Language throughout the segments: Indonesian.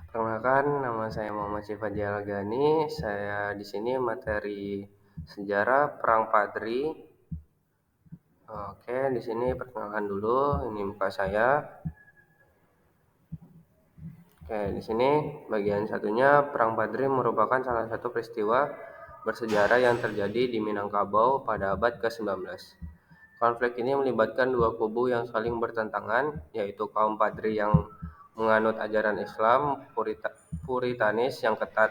Perkenalkan, nama saya Muhammad Syifadi Algani. Saya di sini materi sejarah Perang Padri. Oke, di sini perkenalkan dulu. Ini muka saya. Oke, di sini bagian satunya Perang Padri merupakan salah satu peristiwa bersejarah yang terjadi di Minangkabau pada abad ke-19. Konflik ini melibatkan dua kubu yang saling bertentangan, yaitu kaum Padri yang menganut ajaran Islam Puritanis yang ketat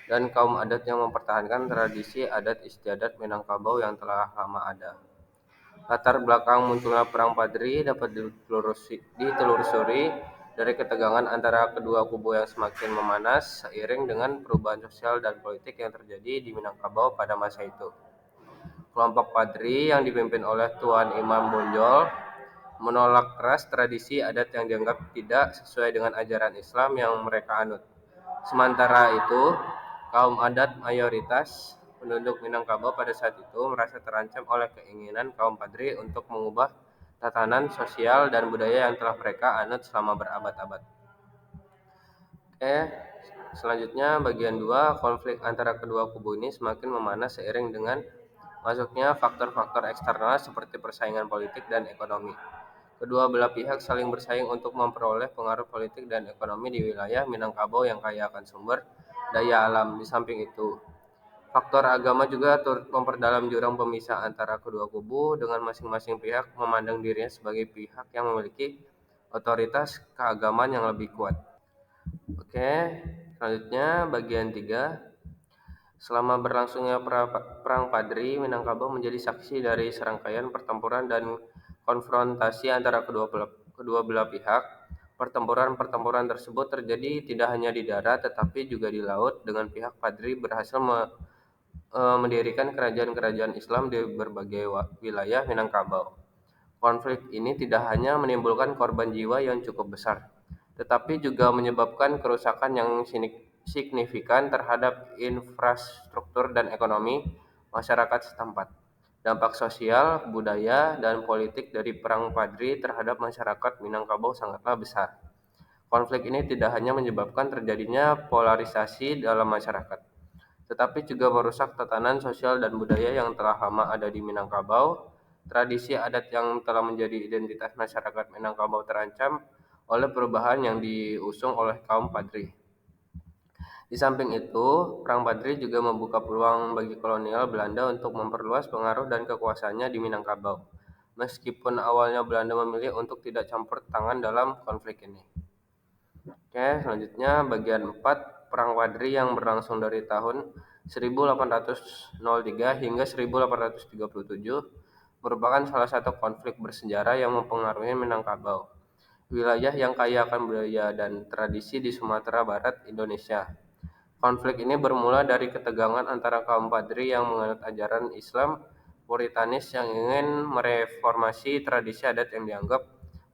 dan kaum adat yang mempertahankan tradisi adat istiadat Minangkabau yang telah lama ada. Latar belakang munculnya Perang Padri dapat ditelusuri dari ketegangan antara kedua kubu yang semakin memanas seiring dengan perubahan sosial dan politik yang terjadi di Minangkabau pada masa itu. Kelompok Padri yang dipimpin oleh Tuan Imam Bonjol menolak keras tradisi adat yang dianggap tidak sesuai dengan ajaran Islam yang mereka anut. Sementara itu, kaum adat mayoritas penduduk Minangkabau pada saat itu merasa terancam oleh keinginan kaum Padri untuk mengubah tatanan sosial dan budaya yang telah mereka anut selama berabad-abad. Selanjutnya bagian 2, konflik antara kedua kubu ini semakin memanas seiring dengan masuknya faktor-faktor eksternal seperti persaingan politik dan ekonomi. Kedua belah pihak saling bersaing untuk memperoleh pengaruh politik dan ekonomi di wilayah Minangkabau yang kaya akan sumber daya alam. Di samping itu, faktor agama juga turut memperdalam jurang pemisah antara kedua kubu dengan masing-masing pihak memandang dirinya sebagai pihak yang memiliki otoritas keagamaan yang lebih kuat. Oke, selanjutnya bagian 3. Selama berlangsungnya Perang Padri, Minangkabau menjadi saksi dari serangkaian pertempuran dan konfrontasi antara kedua belah pihak. Pertempuran-pertempuran tersebut terjadi tidak hanya di darat tetapi juga di laut dengan pihak Padri berhasil mendirikan kerajaan-kerajaan Islam di berbagai wilayah Minangkabau. Konflik ini tidak hanya menimbulkan korban jiwa yang cukup besar, tetapi juga menyebabkan kerusakan yang signifikan terhadap infrastruktur dan ekonomi masyarakat setempat. Dampak sosial, budaya, dan politik dari Perang Padri terhadap masyarakat Minangkabau sangatlah besar. Konflik ini tidak hanya menyebabkan terjadinya polarisasi dalam masyarakat, tetapi juga merusak tatanan sosial dan budaya yang telah lama ada di Minangkabau. Tradisi adat yang telah menjadi identitas masyarakat Minangkabau terancam oleh perubahan yang diusung oleh kaum Padri. Di samping itu, Perang Padri juga membuka peluang bagi kolonial Belanda untuk memperluas pengaruh dan kekuasaannya di Minangkabau, meskipun awalnya Belanda memilih untuk tidak campur tangan dalam konflik ini. Oke, selanjutnya bagian 4, Perang Padri yang berlangsung dari tahun 1803 hingga 1837 merupakan salah satu konflik bersejarah yang mempengaruhi Minangkabau, wilayah yang kaya akan budaya dan tradisi di Sumatera Barat, Indonesia. Konflik ini bermula dari ketegangan antara kaum Padri yang menganut ajaran Islam Puritanis yang ingin mereformasi tradisi adat yang dianggap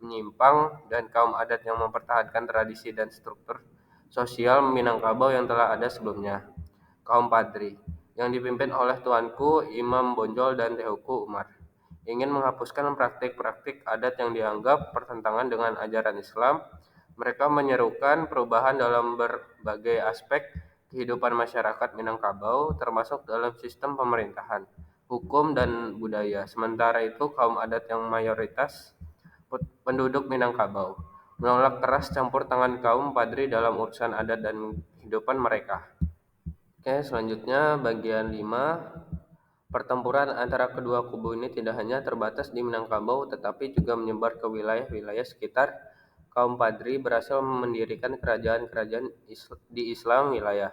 menyimpang dan kaum adat yang mempertahankan tradisi dan struktur sosial Minangkabau yang telah ada sebelumnya. Kaum Padri, yang dipimpin oleh Tuanku Imam Bonjol dan Tehuku Umar, ingin menghapuskan praktik-praktik adat yang dianggap bertentangan dengan ajaran Islam. Mereka menyerukan perubahan dalam berbagai aspek kehidupan masyarakat Minangkabau, termasuk dalam sistem pemerintahan, hukum, dan budaya. Sementara itu, kaum adat yang mayoritas penduduk Minangkabau menolak keras campur tangan kaum Padri dalam urusan adat dan kehidupan mereka. Oke, selanjutnya bagian 5. Pertempuran antara kedua kubu ini tidak hanya terbatas di Minangkabau tetapi juga menyebar ke wilayah-wilayah sekitar. Kaum Padri berhasil mendirikan kerajaan-kerajaan di Islam wilayah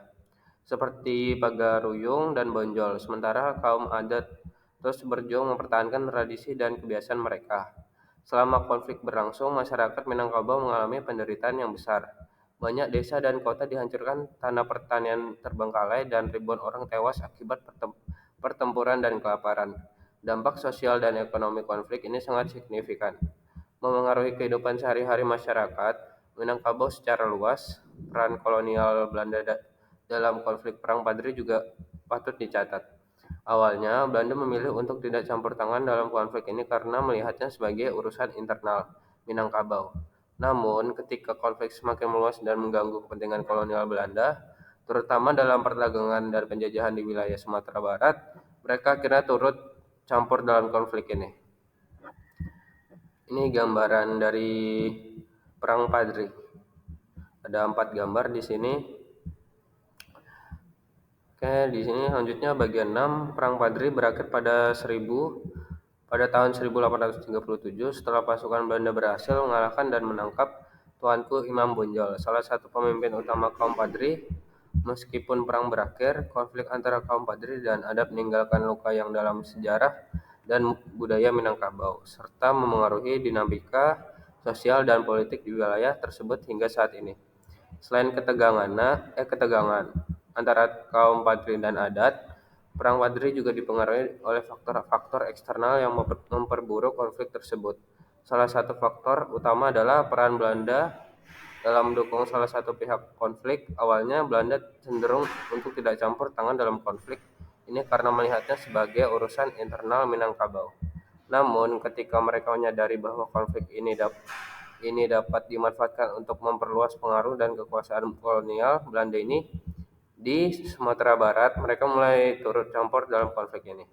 seperti Pagaruyung dan Bonjol, sementara kaum adat terus berjuang mempertahankan tradisi dan kebiasaan mereka. Selama konflik berlangsung, masyarakat Minangkabau mengalami penderitaan yang besar. Banyak desa dan kota dihancurkan, tanah pertanian terbengkalai, dan ribuan orang tewas akibat pertempuran dan kelaparan. Dampak sosial dan ekonomi konflik ini sangat signifikan, memengaruhi kehidupan sehari-hari masyarakat Minangkabau secara luas. Peran kolonial Belanda dalam konflik Perang Padri juga patut dicatat. Awalnya, Belanda memilih untuk tidak campur tangan dalam konflik ini karena melihatnya sebagai urusan internal Minangkabau. Namun, ketika konflik semakin meluas dan mengganggu kepentingan kolonial Belanda, terutama dalam perdagangan dan penjajahan di wilayah Sumatera Barat, mereka akhirnya turut campur dalam konflik ini. Ini gambaran dari Perang Padri. Ada 4 gambar di sini. Oke, di sini selanjutnya bagian 6, Perang Padri berakhir pada tahun 1837 setelah pasukan Belanda berhasil mengalahkan dan menangkap Tuanku Imam Bonjol, salah satu pemimpin utama kaum Padri. Meskipun perang berakhir, konflik antara kaum Padri dan adat meninggalkan luka yang dalam sejarah dan budaya Minangkabau, serta memengaruhi dinamika sosial dan politik di wilayah tersebut hingga saat ini. Selain ketegangan antara kaum Padri dan adat, Perang Padri juga dipengaruhi oleh faktor-faktor eksternal yang memperburuk konflik tersebut. Salah satu faktor utama adalah peran Belanda dalam mendukung salah satu pihak konflik. Awalnya Belanda cenderung untuk tidak campur tangan dalam konflik ini karena melihatnya sebagai urusan internal Minangkabau. Namun, ketika mereka menyadari bahwa konflik ini dapat dimanfaatkan untuk memperluas pengaruh dan kekuasaan kolonial Belanda ini di Sumatera Barat, mereka mulai turut campur dalam konflik ini.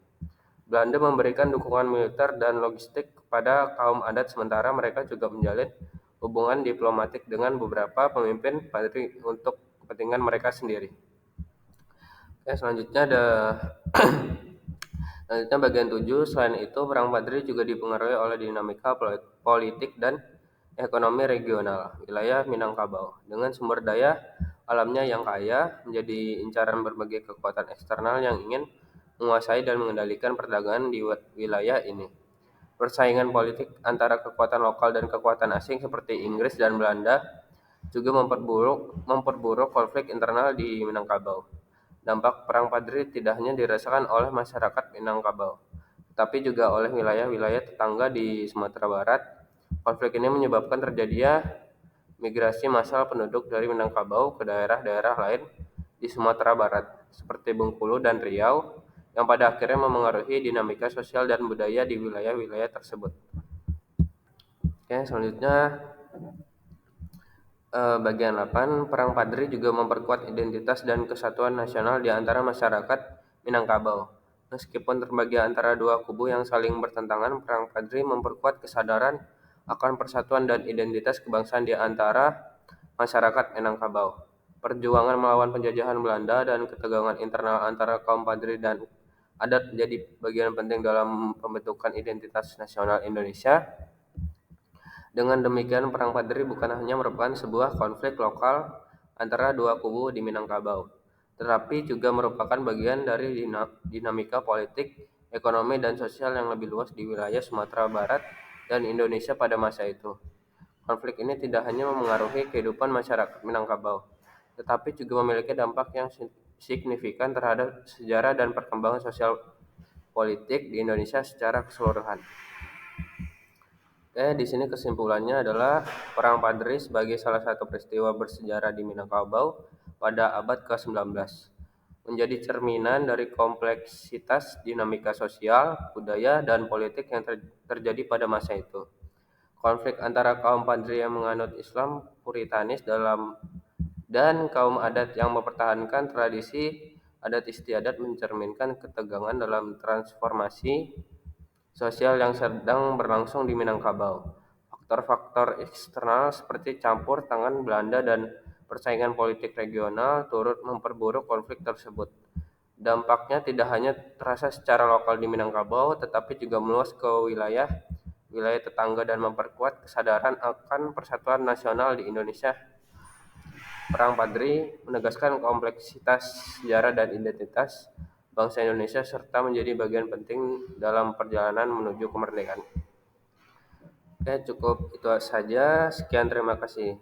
Belanda memberikan dukungan militer dan logistik kepada kaum adat, sementara mereka juga menjalin hubungan diplomatik dengan beberapa pemimpin Padri untuk kepentingan mereka sendiri. Oke, selanjutnya bagian 7. Selain itu, Perang Padri juga dipengaruhi oleh dinamika politik dan ekonomi regional wilayah Minangkabau. Dengan sumber daya alamnya yang kaya, menjadi incaran berbagai kekuatan eksternal yang ingin menguasai dan mengendalikan perdagangan di wilayah ini. Persaingan politik antara kekuatan lokal dan kekuatan asing seperti Inggris dan Belanda juga memperburuk konflik internal di Minangkabau. Dampak Perang Padri tidak hanya dirasakan oleh masyarakat Minangkabau, tetapi juga oleh wilayah-wilayah tetangga di Sumatera Barat. Konflik ini menyebabkan terjadinya migrasi massal penduduk dari Minangkabau ke daerah-daerah lain di Sumatera Barat, seperti Bengkulu dan Riau, yang pada akhirnya memengaruhi dinamika sosial dan budaya di wilayah-wilayah tersebut. Oke, selanjutnya bagian 8, Perang Padri juga memperkuat identitas dan kesatuan nasional di antara masyarakat Minangkabau. Meskipun terbagi antara dua kubu yang saling bertentangan, Perang Padri memperkuat kesadaran akan persatuan dan identitas kebangsaan di antara masyarakat Minangkabau. Perjuangan melawan penjajahan Belanda dan ketegangan internal antara kaum Padri dan adat menjadi bagian penting dalam pembentukan identitas nasional Indonesia. Dengan demikian, Perang Padri bukan hanya merupakan sebuah konflik lokal antara dua kubu di Minangkabau, tetapi juga merupakan bagian dari dinamika politik, ekonomi, dan sosial yang lebih luas di wilayah Sumatera Barat dan Indonesia pada masa itu. Konflik ini tidak hanya memengaruhi kehidupan masyarakat Minangkabau, tetapi juga memiliki dampak yang signifikan terhadap sejarah dan perkembangan sosial politik di Indonesia secara keseluruhan. Di sini kesimpulannya adalah Perang Padri sebagai salah satu peristiwa bersejarah di Minangkabau pada abad ke-19 menjadi cerminan dari kompleksitas dinamika sosial, budaya, dan politik yang terjadi pada masa itu. Konflik antara kaum Padri yang menganut Islam Puritanis dan kaum adat yang mempertahankan tradisi adat istiadat mencerminkan ketegangan dalam transformasi sosial yang sedang berlangsung di Minangkabau. Faktor-faktor eksternal seperti campur tangan Belanda dan persaingan politik regional turut memperburuk konflik tersebut. Dampaknya tidak hanya terasa secara lokal di Minangkabau, tetapi juga meluas ke wilayah tetangga dan memperkuat kesadaran akan persatuan nasional di Indonesia. Perang Padri menegaskan kompleksitas sejarah dan identitas bangsa Indonesia serta menjadi bagian penting dalam perjalanan menuju kemerdekaan. Oke, cukup itu saja. Sekian, terima kasih.